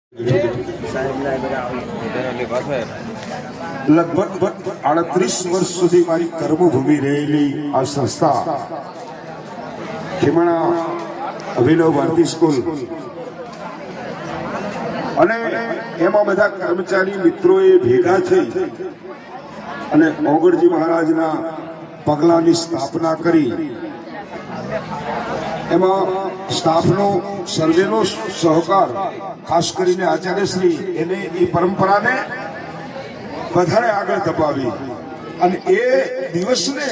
લગભગ 38 વર્ષ સુધી મારી કર્મભૂમિ રહેલી આ સંસ્થા ખીમણા અભિનવ ભારતી સ્કૂલ અને એમાં બધા કર્મચારી મિત્રોએ ભેગા થઈ અને ઓગણજી મહારાજના પગલાની સ્થાપના કરી. એમાં સ્ટાફનો સર્વેનો સહકાર, ખાસ કરીને આચાર્યશ્રી એને એ પરંપરાને વધારે આગળ ધપાવી અને એ દિવસને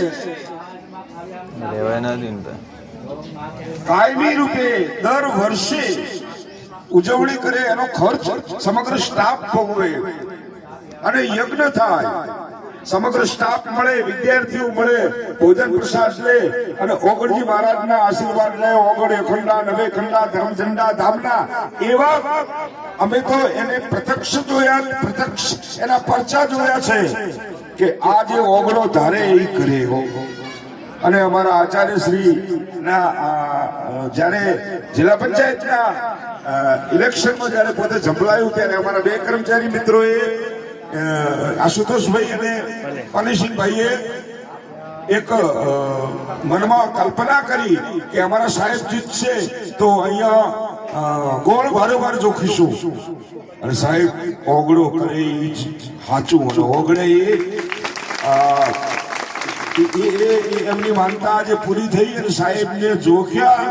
કાયમી રૂપે દર વર્ષે ઉજવણી કરે. એનો ખર્ચ સમગ્ર સ્ટાફ ભોગવે અને યજ્ઞ થાય. સમગ્ર સ્ટાફ મળે, વિદ્યાર્થીઓ મળે, ભોજન પ્રસાદ લે અને ઓગણજી મહારાજના આશીર્વાદ લે. ઓગણ એખંડા, નવે ખંડા, ધર્મઝંડા ધામના એવા અમે તો એને પ્રત્યક્ષ જોયા, પ્રત્યક્ષ એના પરચા જોયા છે કે આ જે ઓગણો ધારે એ કરે. અને અમારા આચાર્યશ્રી ના જયારે જિલ્લા પંચાયતના ઇલેક્શનમાં જયારે પોતે ઝંપલાયું ત્યારે અમારા બે કર્મચારી મિત્રોએ આશુતોષભાઈ અને પનેશિંગભાઈએ એક મનમાં કલ્પના કરી કે અમારા સાહેબ જીતશે તો અહીંયા ગોળ ભારોભાર જોખીશું. અને સાહેબ ઓગળો કરે એ સાચું. અને ઓગળે એ એમની માનતા આજે પૂરી થઈ અને સાહેબને જોખ્યા